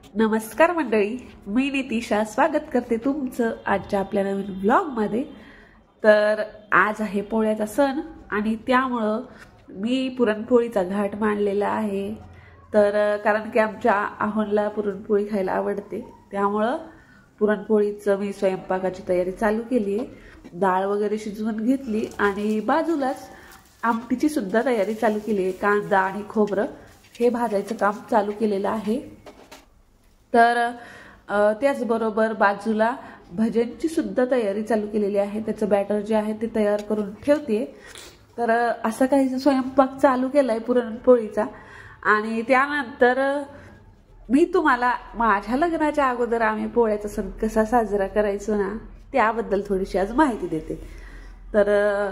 नमस्कार मंडळी, मी नितिशा स्वागत करते तुमचं आजच्या आपल्या नवीन व्लॉगमध्ये। तर आज आहे पोळ्याचा सण आणि त्यामुळं मी पुरणपोळीचा घाट मांडलेला आहे। तर कारण की आमच्या आहोंला पुरणपोळी खायला आवडते, त्यामुळं पुरणपोळीचं मी स्वयंपाकाची तयारी चालू केली आहे। डाळ वगैरे शिजवून घेतली आणि बाजूलाच आमटीची सुद्धा तयारी चालू केली आहे। कांदा आणि खोबरं हे भाजायचं काम चालू केलेलं आहे। तर त्याचबरोबर बाजूला भज्यांची सुद्धा तयारी चालू केलेली आहे। त्याचं बॅटर जे आहे ते तयार करून ठेवते। तर असं काही स्वयंपाक चालू केलाय पुरणपोळीचा। आणि त्यानंतर मी तुम्हाला माझ्या लग्नाच्या अगोदर आम्ही पोळ्याचा सण कसा साजरा करायचो ना, त्याबद्दल थोडीशी आज माहिती देते। तर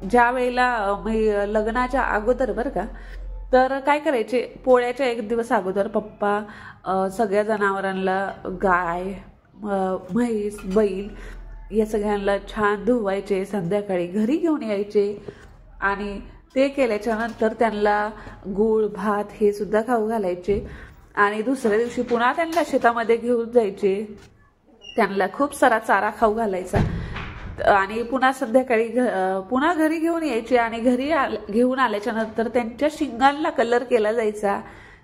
ज्या वेळेला मी लग्नाच्या अगोदर बरं का, तर काय करायचे, पोळ्याच्या एक दिवस अगोदर पप्पा सगळ्या जनावरांना, गाय, म्हैस, बैल या सगळ्यांना छान धुवायचे, संध्याकाळी घरी घेऊन यायचे आणि ते केल्याच्या नंतर त्यांना गूळ भात हे सुद्धा खाऊ घालायचे। आणि दुसऱ्या दिवशी पुन्हा त्यांना शेतामध्ये घेऊन जायचे, त्यांना खूप सारा चारा खाऊ घालायचा आणि पुन्हा संध्याकाळी पुन्हा घरी घेऊन यायचे। आणि घरी घेऊन आल्याच्या नंतर त्यांच्या शिंगांना कलर केला जायचा,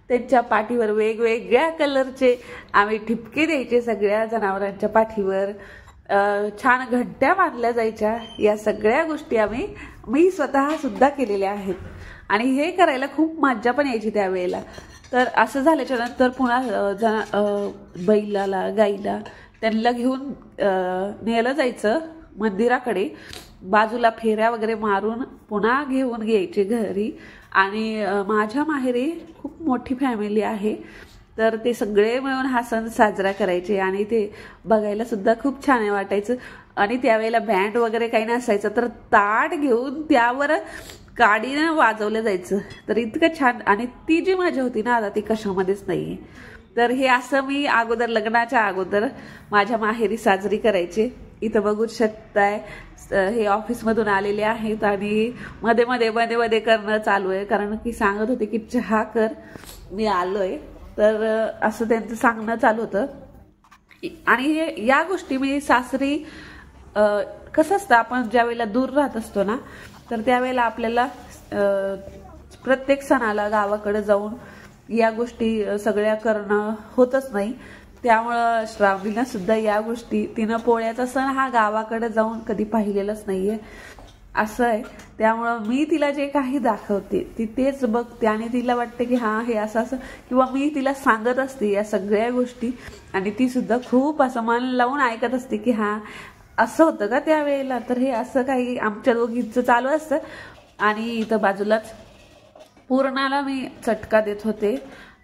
त्यांच्या पाठीवर वेगवेगळ्या कलरचे आम्ही ठिपके द्यायचे सगळ्या जनावरांच्या पाठीवर। छान घंट्या बांधल्या जायच्या। या सगळ्या गोष्टी मी स्वतः सुद्धा केलेल्या आहेत आणि हे करायला खूप मज्जा पण यायची त्यावेळेला। तर असं झाल्याच्या नंतर पुन्हा बैलाला, गाईला त्यांना घेऊन नेलं जायचं मंदिराकडे, बाजूला फेऱ्या वगैरे मारून पुन्हा घेऊन यायचे घरी। आणि माझ्या माहेरी खूप मोठी फॅमिली आहे, तर ते सगळे मिळून हा सण साजरा करायचे आणि ते बघायला सुद्धा खूप छान वाटायचं। आणि त्यावेळेला बँड वगैरे काही नसायचं, तर ताट घेऊन त्यावर काडीनं वाजवलं जायचं। तर इतकं छान, आणि ती जी मजा होती ना, आता ती कशामध्येच नाहीये। तर हे असं मी अगोदर, लग्नाच्या अगोदर माझ्या माहेरी साजरी करायचे। इथं बघू शकताय हे ऑफिसमधून आलेले आहेत आणि मध्ये मध्ये करणं चालू आहे, कारण की सांगत होते की चहा कर, मी आलोय। तर असं त्यांचं सांगणं चालू होतं। आणि या गोष्टी मी सासरी कसं असतं, आपण ज्या वेळेला दूर राहत असतो ना, तर त्यावेळेला आपल्याला प्रत्येक सणाला गावाकडे जाऊन या गोष्टी सगळ्या करणं होतच नाही। त्यामुळं श्रावणीला सुद्धा या गोष्टी, तिनं पोळ्याचा सण हा गावाकडे जाऊन कधी पाहिलेलंच नाहीये असं आहे। त्यामुळं मी तिला जे काही दाखवते ती तेच बघते आणि तिला वाटते की हा हे असं असं, किंवा मी तिला सांगत असते या सगळ्या गोष्टी आणि ती सुद्धा खूप असं मन लावून ऐकत असते की हा असं होतं का त्यावेळेला। तर हे असं काही आमच्या दोघींचं चालू असतं। आणि इथं बाजूलाच पुरणाला मी चटका देत होते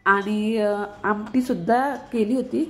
आणि आमटी सुद्धा केली होती।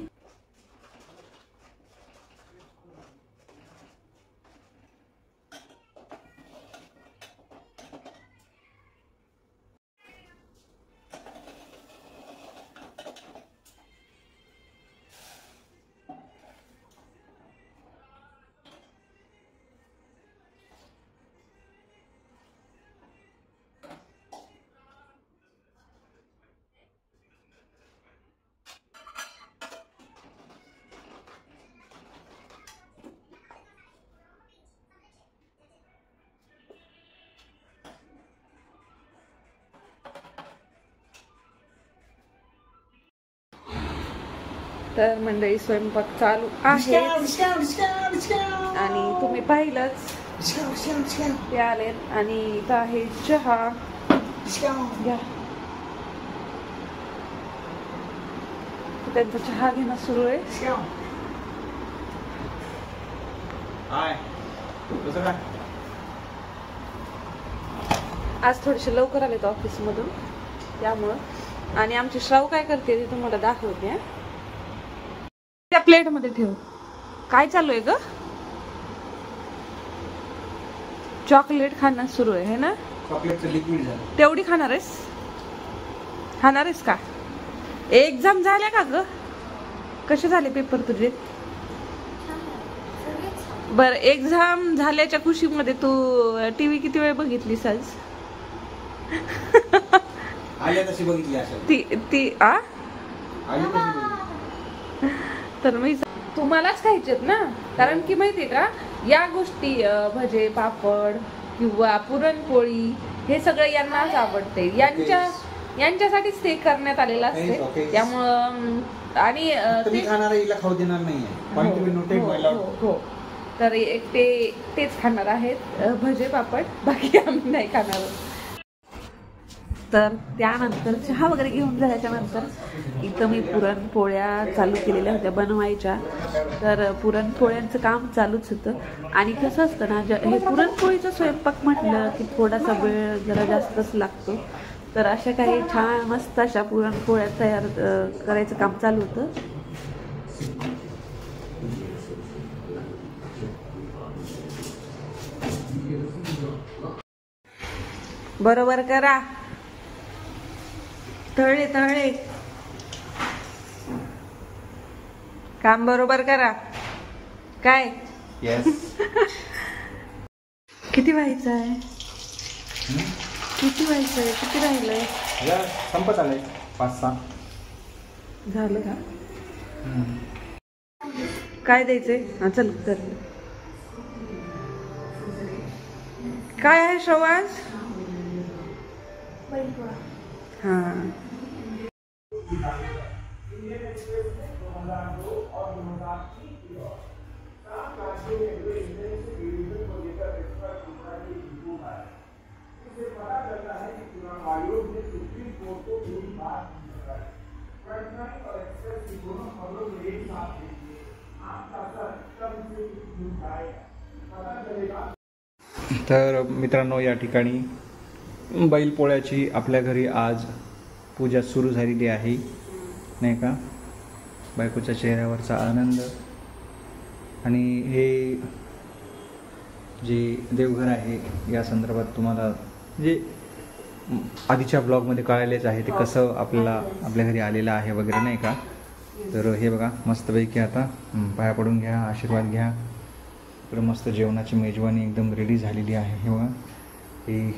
तर मंडळी स्वयंपाक चालू आहे आणि तुम्ही पाहिलंच ते आलेत आणि इथं आहे चहा घ्या। त्यांचा चहा घेणं सुरू आहे। आज थोडेसे लवकर आलेत ऑफिस मधून त्यामुळं। आणि आमची श्राव काय करते ते तुम्हाला दाखवते। त्या प्लेट मध्ये ठेव। काय चालू आहे ग? चॉकलेट खाणं सुरू आहे ना? चॉकलेटचं लिक्विड झालं। तेवढी खाणार आहेस का? एक्झाम झाल्या का ग? कसे झाले पेपर तुझे? बर, एक्झाम झाल्याच्या खुशीमध्ये तू टीव्ही किती वेळ बघितलीस आज? आल्या तशी बघितली असेल ती ती आ आली तशी बघितली. तर मी तुम्हालाच खायचेत ना, कारण की माहितीये का या गोष्टी भजे पापड किंवा पुरणपोळी हे सगळं यांनाच आवडते, यांच्यासाठीच ते करण्यात आलेलं असते. त्यामुळं आणि तुम्ही खाणार हिला खाऊ देणार नाहीये. हो, तर एक तेच खाणार आहेत भजे पापड, बाकी आम्ही नाही खाणार. तर त्यानंतर चहा वगैरे घेऊन झाल्याच्या नंतर इथं मी पुरणपोळ्या चालू केलेल्या होत्या बनवायच्या. तर पुरणपोळ्यांचं काम चालूच होतं. आणि कसं असतं ना, हे पुरणपोळीचं स्वयंपाक म्हटलं की थोडासा वेळ जरा जास्तच लागतो. तर अशा काही छान मस्त अशा पुरणपोळ्या तयार करायचं काम चालू होतं. बरोबर करा, तळे तळे काम बरोबर करा. काय किती व्हायचं आहे, किती राहिलंय? संपत आलंय, 5-6 झालं का? काय द्यायचंय? हा चल कर. काय आहे श्रवास? हा तर मित्रांनो, या ठिकाणी बैलपोळ्याची आपल्या घरी आज पूजा सुरू झालेली आहे, नाही का? बायकोच्या चेहऱ्यावरचा आनंद. आणि हे जे देवघर आहे या संदर्भात तुम्हाला जे आधीच्या ब्लॉगमध्ये कळालेच आहे ते कसं आपल्या घरी आलेलं आहे वगैरे, नाही का? तर हे बघा मस्तपैकी आता पाया पडून घ्या, आशीर्वाद घ्या. तर मस्त जेवणाची मेजवानी एकदम रेडी झालेली आहे. हे बघा, ही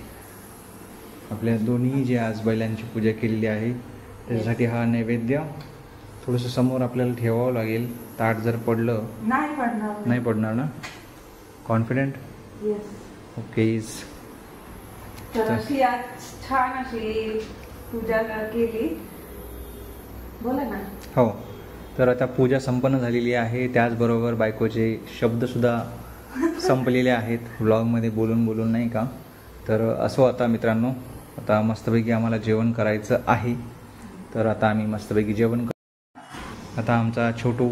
आपल्या दोन्ही जे आज बैलांची पूजा केलेली आहे त्याच्यासाठी हा नैवेद्य थोडंसं समोर आपल्याला ठेवावं लागेल. ताट जर पडलं नाही पडणार ना? कॉन्फिडेंट? ओके. तर अशी आज छान अशी पूजा केली, बोला ना. हो, तर आता पूजा संपन्न झालेली आहे. त्याचबरोबर बायकोचे शब्दसुद्धा संपलेले आहेत व्लॉगमध्ये बोलून, नाही का? तर असं आता मित्रांनो, आता मस्तपैकी आम्हाला जेवण करायचं आहे. तर आता आम्ही मस्तपैकी जेवण आता आमचा छोटू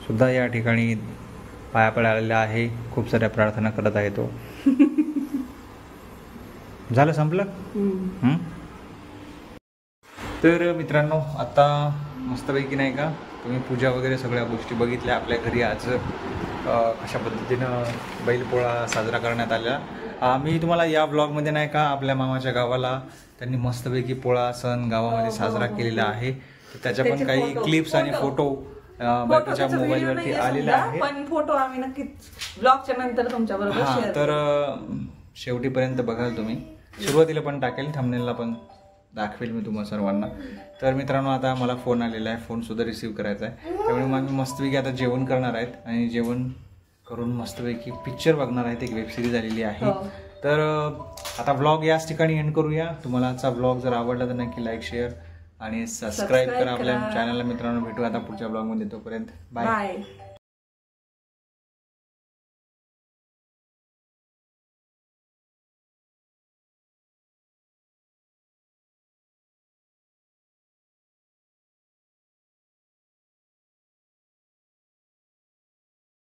सुद्धा या ठिकाणी पाया पडायला आहे. खूप साऱ्या प्रार्थना करत आहे तो. झालं, संपलं. तर मित्रांनो, आता मस्तपैकी, नाही का, तुम्ही पूजा वगैरे सगळ्या गोष्टी बघितल्या. आपल्या घरी आज कशा पद्धतीनं बैलपोळा साजरा करण्यात आला. मी तुम्हाला या ब्लॉगमध्ये, नाही का, आपल्या मामाच्या गावाला त्यांनी मस्तपैकी पोळा सण गावामध्ये साजरा केलेला आहे. त्याच्या पण काही क्लिप्स आणि फोटो बायकोच्या मोबाईलवरती आलेले आहेत. पण फोटो आम्ही नक्कीच ब्लॉगच्या नंतर तुमच्याबरोबर शेअर तर शेवटीपर्यंत बघाल तुम्ही. सुरुवातीला पण टाकेल, थंबनेलला पण दाखवेल मी तुम्हाला सर्वांना. तर मित्रांनो, आता मला फोन आलेला आहे, फोन सुद्धा रिसीव्ह करायचा आहे. त्यामुळे मग मी मस्तपैकी आता जेवण करणार आहेत आणि जेवण करून मस्तपैकी पिक्चर बघणार आहेत. एक वेब सिरीज आलेली आहे. तर आता ब्लॉग याच ठिकाणी एंड करूया. तुम्हाला आजचा ब्लॉग जर आवडला तर नक्की लाईक, शेअर आणि सबस्क्राईब करा आपल्या चॅनलला. मित्रांनो, भेटू आता पुढच्या ब्लॉगमध्ये. तोपर्यंत बाय.